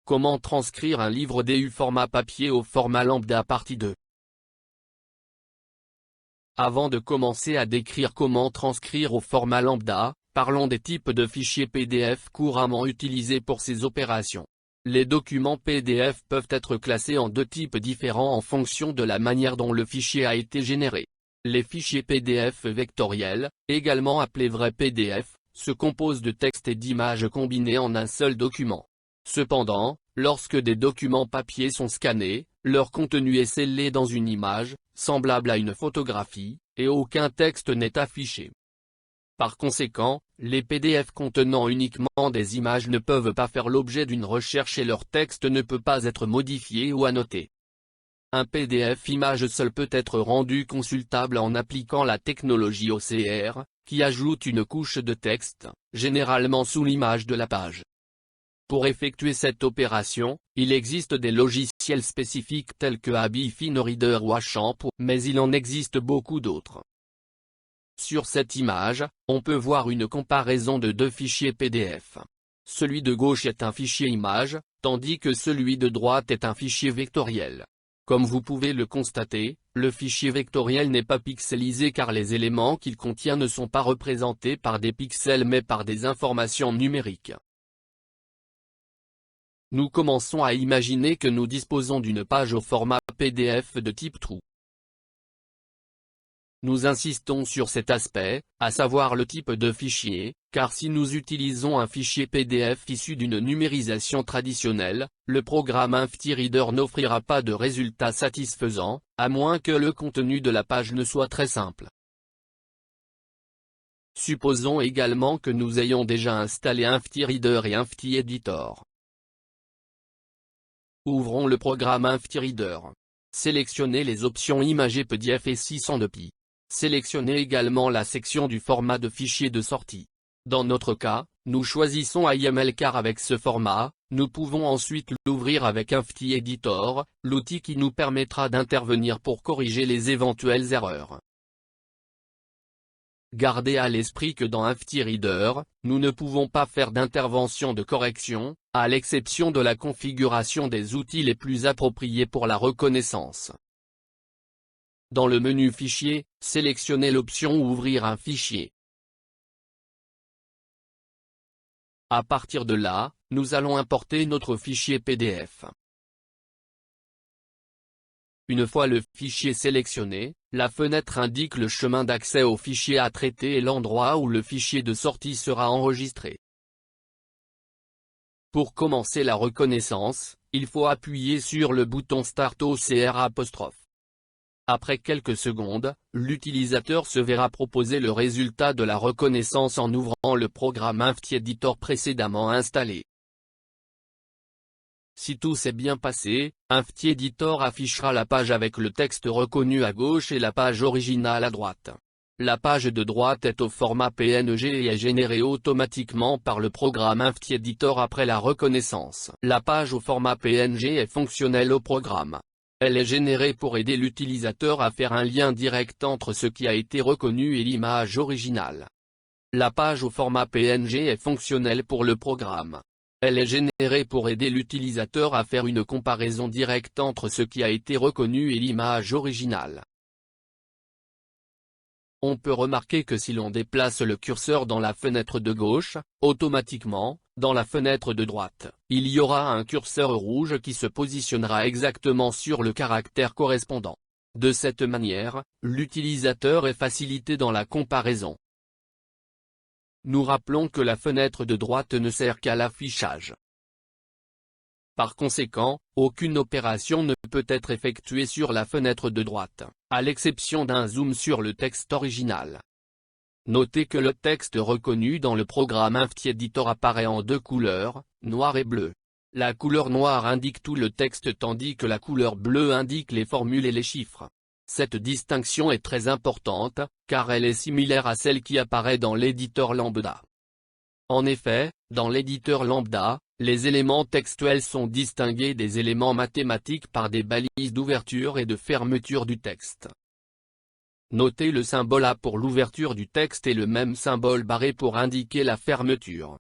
Comment transcrire un livre DU format papier au format lambda partie 2. Avant de commencer à décrire comment transcrire au format lambda, parlons des types de fichiers PDF couramment utilisés pour ces opérations. Les documents PDF peuvent être classés en deux types différents en fonction de la manière dont le fichier a été généré. Les fichiers PDF vectoriels, également appelés vrais PDF, se composent de texte et d'images combinés en un seul document. Cependant, lorsque des documents papier sont scannés, leur contenu est scellé dans une image, semblable à une photographie, et aucun texte n'est affiché. Par conséquent, les PDF contenant uniquement des images ne peuvent pas faire l'objet d'une recherche et leur texte ne peut pas être modifié ou annoté. Un PDF image seul peut être rendu consultable en appliquant la technologie OCR, qui ajoute une couche de texte, généralement sous l'image de la page. Pour effectuer cette opération, il existe des logiciels spécifiques tels que Adobe FinoReader ou Achamp, mais il en existe beaucoup d'autres. Sur cette image, on peut voir une comparaison de deux fichiers PDF. Celui de gauche est un fichier image, tandis que celui de droite est un fichier vectoriel. Comme vous pouvez le constater, le fichier vectoriel n'est pas pixelisé car les éléments qu'il contient ne sont pas représentés par des pixels mais par des informations numériques. Nous commençons à imaginer que nous disposons d'une page au format PDF de type trou. Nous insistons sur cet aspect, à savoir le type de fichier, car si nous utilisons un fichier PDF issu d'une numérisation traditionnelle, le programme InftiReader n'offrira pas de résultats satisfaisants, à moins que le contenu de la page ne soit très simple. Supposons également que nous ayons déjà installé InftiReader et InftiEditor. Ouvrons le programme InftiReader. Sélectionnez les options Imager PDF et 600 de pi. Sélectionnez également la section du format de fichier de sortie. Dans notre cas, nous choisissons IML car avec ce format, nous pouvons ensuite l'ouvrir avec InftiEditor, l'outil qui nous permettra d'intervenir pour corriger les éventuelles erreurs. Gardez à l'esprit que dans InftiReader, nous ne pouvons pas faire d'intervention de correction, à l'exception de la configuration des outils les plus appropriés pour la reconnaissance. Dans le menu Fichier, sélectionnez l'option Ouvrir un fichier. À partir de là, nous allons importer notre fichier PDF. Une fois le fichier sélectionné, la fenêtre indique le chemin d'accès au fichier à traiter et l'endroit où le fichier de sortie sera enregistré. Pour commencer la reconnaissance, il faut appuyer sur le bouton Start OCR'. Après quelques secondes, l'utilisateur se verra proposer le résultat de la reconnaissance en ouvrant le programme InftiEditor précédemment installé. Si tout s'est bien passé, InftiEditor affichera la page avec le texte reconnu à gauche et la page originale à droite. La page de droite est au format PNG et est générée automatiquement par le programme InftiEditor après la reconnaissance. La page au format PNG est fonctionnelle au programme. Elle est générée pour aider l'utilisateur à faire un lien direct entre ce qui a été reconnu et l'image originale. La page au format PNG est fonctionnelle pour le programme. Elle est générée pour aider l'utilisateur à faire une comparaison directe entre ce qui a été reconnu et l'image originale. On peut remarquer que si l'on déplace le curseur dans la fenêtre de gauche, automatiquement, dans la fenêtre de droite, il y aura un curseur rouge qui se positionnera exactement sur le caractère correspondant. De cette manière, l'utilisateur est facilité dans la comparaison. Nous rappelons que la fenêtre de droite ne sert qu'à l'affichage. Par conséquent, aucune opération ne peut être effectuée sur la fenêtre de droite, à l'exception d'un zoom sur le texte original. Notez que le texte reconnu dans le programme InftiEditor apparaît en deux couleurs, noir et bleu. La couleur noire indique tout le texte tandis que la couleur bleue indique les formules et les chiffres. Cette distinction est très importante, car elle est similaire à celle qui apparaît dans l'éditeur lambda. En effet, dans l'éditeur lambda, les éléments textuels sont distingués des éléments mathématiques par des balises d'ouverture et de fermeture du texte. Notez le symbole A pour l'ouverture du texte et le même symbole barré pour indiquer la fermeture.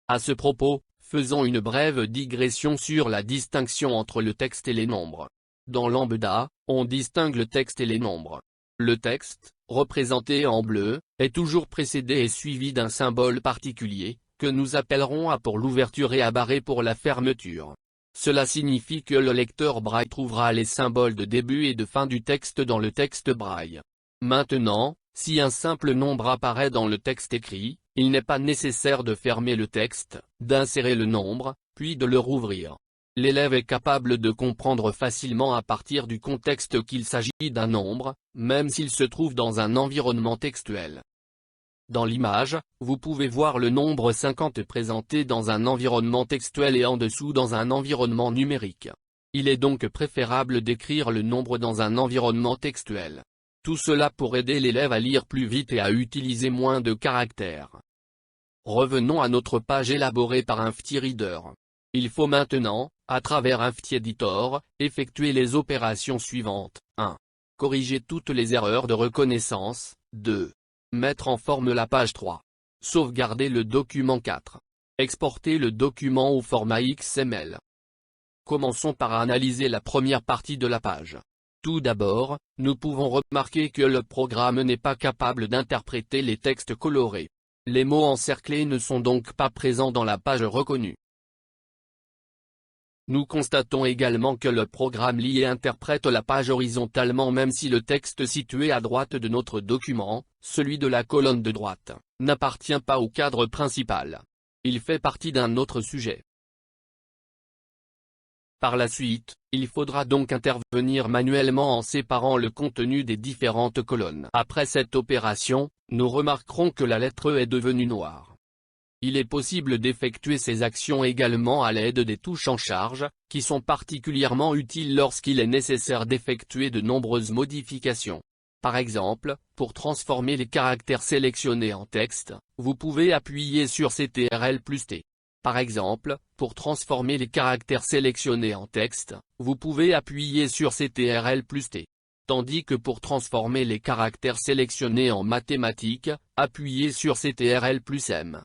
À ce propos, Faisons une brève digression sur la distinction entre le texte et les nombres. Dans Lambda, on distingue le texte et les nombres. Le texte, représenté en bleu, est toujours précédé et suivi d'un symbole particulier, que nous appellerons A pour l'ouverture et A pour la fermeture. Cela signifie que le lecteur braille trouvera les symboles de début et de fin du texte dans le texte braille. Maintenant, si un simple nombre apparaît dans le texte écrit, il n'est pas nécessaire de fermer le texte, d'insérer le nombre, puis de le rouvrir. L'élève est capable de comprendre facilement à partir du contexte qu'il s'agit d'un nombre, même s'il se trouve dans un environnement textuel. Dans l'image, vous pouvez voir le nombre 50 présenté dans un environnement textuel et en dessous dans un environnement numérique. Il est donc préférable d'écrire le nombre dans un environnement textuel. Tout cela pour aider l'élève à lire plus vite et à utiliser moins de caractères. Revenons à notre page élaborée par InftyReader. Il faut maintenant, à travers InftyEditor, effectuer les opérations suivantes. 1. Corriger toutes les erreurs de reconnaissance. 2. Mettre en forme la page 3. Sauvegarder le document 4. Exporter le document au format XML. Commençons par analyser la première partie de la page. Tout d'abord, nous pouvons remarquer que le programme n'est pas capable d'interpréter les textes colorés. Les mots encerclés ne sont donc pas présents dans la page reconnue. Nous constatons également que le programme lit et interprète la page horizontalement même si le texte situé à droite de notre document, celui de la colonne de droite, n'appartient pas au cadre principal. Il fait partie d'un autre sujet. Par la suite, il faudra donc intervenir manuellement en séparant le contenu des différentes colonnes. Après cette opération, nous remarquerons que la lettre E est devenue noire. Il est possible d'effectuer ces actions également à l'aide des touches en charge, qui sont particulièrement utiles lorsqu'il est nécessaire d'effectuer de nombreuses modifications. Par exemple, pour transformer les caractères sélectionnés en texte, vous pouvez appuyer sur CTRL+T. Par exemple, pour transformer les caractères sélectionnés en texte, vous pouvez appuyer sur CTRL+T. Tandis que pour transformer les caractères sélectionnés en mathématiques, appuyez sur CTRL+M.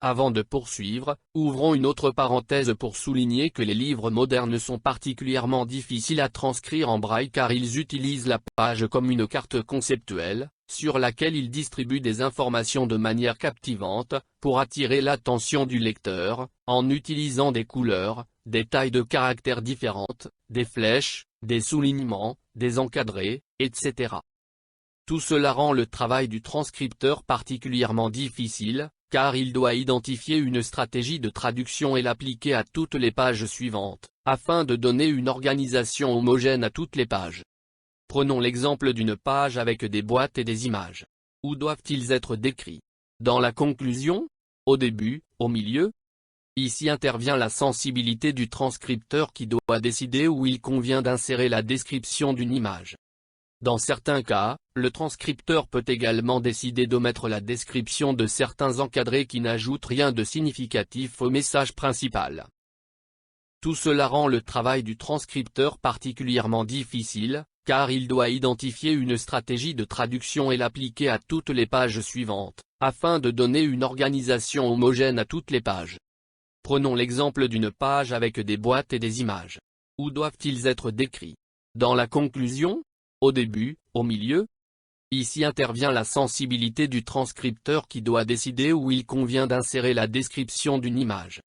Avant de poursuivre, ouvrons une autre parenthèse pour souligner que les livres modernes sont particulièrement difficiles à transcrire en braille car ils utilisent la page comme une carte conceptuelle, sur laquelle ils distribuent des informations de manière captivante, pour attirer l'attention du lecteur, en utilisant des couleurs, des tailles de caractères différentes, des flèches, des soulignements, des encadrés, etc. Tout cela rend le travail du transcripteur particulièrement difficile, car il doit identifier une stratégie de traduction et l'appliquer à toutes les pages suivantes, afin de donner une organisation homogène à toutes les pages. Prenons l'exemple d'une page avec des boîtes et des images. Où doivent-ils être décrits? Dans la conclusion? Au début? Au milieu? Ici intervient la sensibilité du transcripteur qui doit décider où il convient d'insérer la description d'une image. Dans certains cas, le transcripteur peut également décider d'omettre la description de certains encadrés qui n'ajoutent rien de significatif au message principal. Tout cela rend le travail du transcripteur particulièrement difficile, car il doit identifier une stratégie de traduction et l'appliquer à toutes les pages suivantes, afin de donner une organisation homogène à toutes les pages. Prenons l'exemple d'une page avec des boîtes et des images. Où doivent-ils être décrits? Dans la conclusion? Au début? Au milieu? Ici intervient la sensibilité du transcripteur qui doit décider où il convient d'insérer la description d'une image.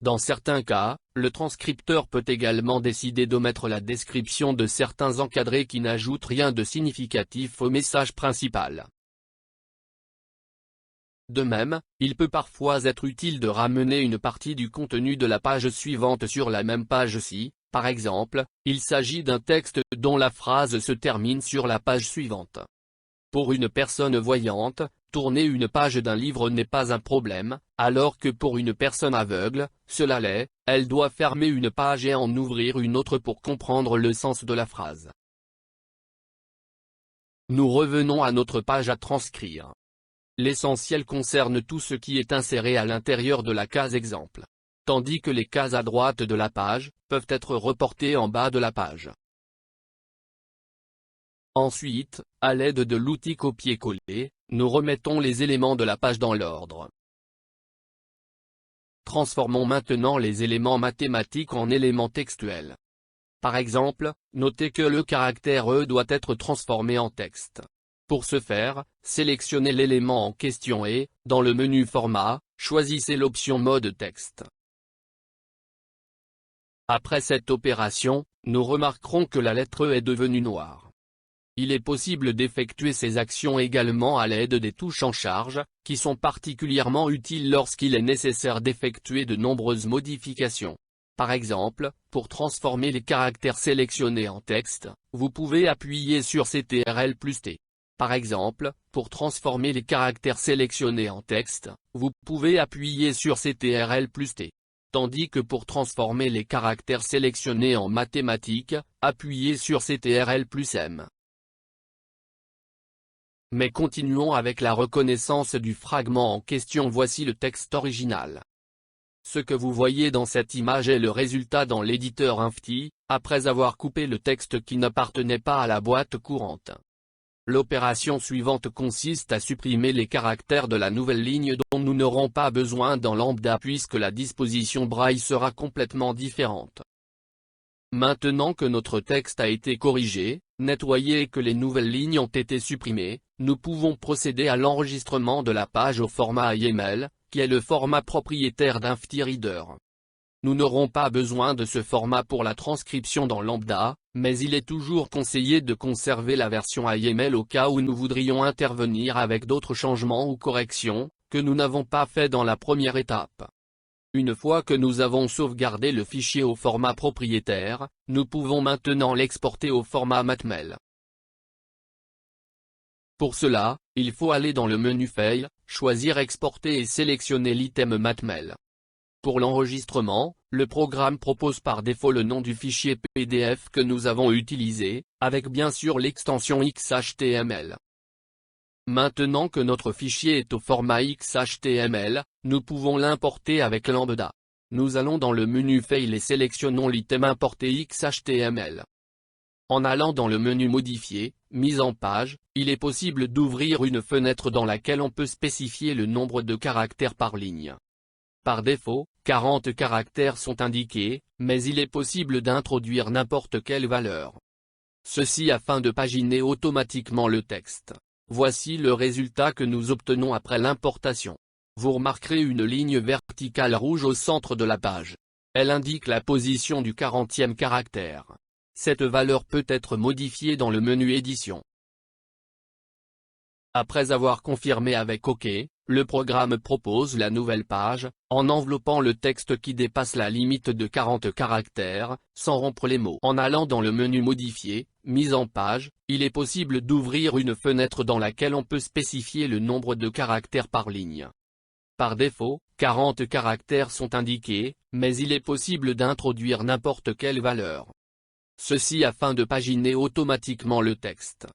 Dans certains cas, le transcripteur peut également décider d'omettre la description de certains encadrés qui n'ajoutent rien de significatif au message principal. De même, il peut parfois être utile de ramener une partie du contenu de la page suivante sur la même page si, par exemple, il s'agit d'un texte dont la phrase se termine sur la page suivante. Pour une personne voyante, tourner une page d'un livre n'est pas un problème, alors que pour une personne aveugle, cela l'est, elle doit fermer une page et en ouvrir une autre pour comprendre le sens de la phrase. Nous revenons à notre page à transcrire. L'essentiel concerne tout ce qui est inséré à l'intérieur de la case exemple, tandis que les cases à droite de la page peuvent être reportées en bas de la page. Ensuite, à l'aide de l'outil copier-coller, nous remettons les éléments de la page dans l'ordre. Transformons maintenant les éléments mathématiques en éléments textuels. Par exemple, notez que le caractère E doit être transformé en texte. Pour ce faire, sélectionnez l'élément en question et, dans le menu Format, choisissez l'option Mode texte. Après cette opération, nous remarquerons que la lettre E est devenue noire. Il est possible d'effectuer ces actions également à l'aide des touches en charge, qui sont particulièrement utiles lorsqu'il est nécessaire d'effectuer de nombreuses modifications. Par exemple, pour transformer les caractères sélectionnés en texte, vous pouvez appuyer sur CTRL+T. Par exemple, pour transformer les caractères sélectionnés en texte, vous pouvez appuyer sur CTRL+T. Tandis que pour transformer les caractères sélectionnés en mathématiques, appuyez sur CTRL+M. Mais continuons avec la reconnaissance du fragment en question. Voici le texte original. Ce que vous voyez dans cette image est le résultat dans l'éditeur Infti, après avoir coupé le texte qui n'appartenait pas à la boîte courante. L'opération suivante consiste à supprimer les caractères de la nouvelle ligne dont nous n'aurons pas besoin dans Lambda puisque la disposition braille sera complètement différente. Maintenant que notre texte a été corrigé, nettoyé et que les nouvelles lignes ont été supprimées, nous pouvons procéder à l'enregistrement de la page au format YAML, qui est le format propriétaire d'Infti Reader. Nous n'aurons pas besoin de ce format pour la transcription dans Lambda, mais il est toujours conseillé de conserver la version YAML au cas où nous voudrions intervenir avec d'autres changements ou corrections, que nous n'avons pas fait dans la première étape. Une fois que nous avons sauvegardé le fichier au format propriétaire, nous pouvons maintenant l'exporter au format matml. Pour cela, il faut aller dans le menu File, choisir Exporter et sélectionner l'item matml. Pour l'enregistrement, le programme propose par défaut le nom du fichier PDF que nous avons utilisé, avec bien sûr l'extension XHTML. Maintenant que notre fichier est au format XHTML, nous pouvons l'importer avec Lambda. Nous allons dans le menu File et sélectionnons l'item importé XHTML. En allant dans le menu Modifier, Mise en page, il est possible d'ouvrir une fenêtre dans laquelle on peut spécifier le nombre de caractères par ligne. Par défaut, 40 caractères sont indiqués, mais il est possible d'introduire n'importe quelle valeur. Ceci afin de paginer automatiquement le texte. Voici le résultat que nous obtenons après l'importation. Vous remarquerez une ligne verticale rouge au centre de la page. Elle indique la position du 40e caractère. Cette valeur peut être modifiée dans le menu Édition. Après avoir confirmé avec OK, le programme propose la nouvelle page, en enveloppant le texte qui dépasse la limite de 40 caractères, sans rompre les mots. En allant dans le menu Modifier, Mise en page, il est possible d'ouvrir une fenêtre dans laquelle on peut spécifier le nombre de caractères par ligne. Par défaut, 40 caractères sont indiqués, mais il est possible d'introduire n'importe quelle valeur. Ceci afin de paginer automatiquement le texte.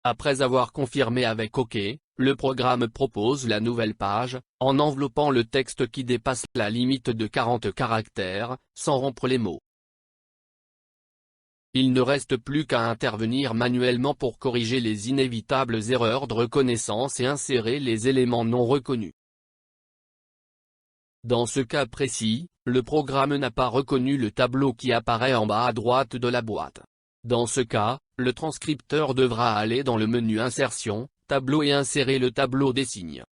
Après avoir confirmé avec OK, le programme propose la nouvelle page, en enveloppant le texte qui dépasse la limite de 40 caractères, sans rompre les mots. Il ne reste plus qu'à intervenir manuellement pour corriger les inévitables erreurs de reconnaissance et insérer les éléments non reconnus. Dans ce cas précis, le programme n'a pas reconnu le tableau qui apparaît en bas à droite de la boîte. Dans ce cas, le transcripteur devra aller dans le menu Insertion, Tableau et insérer le tableau des signes.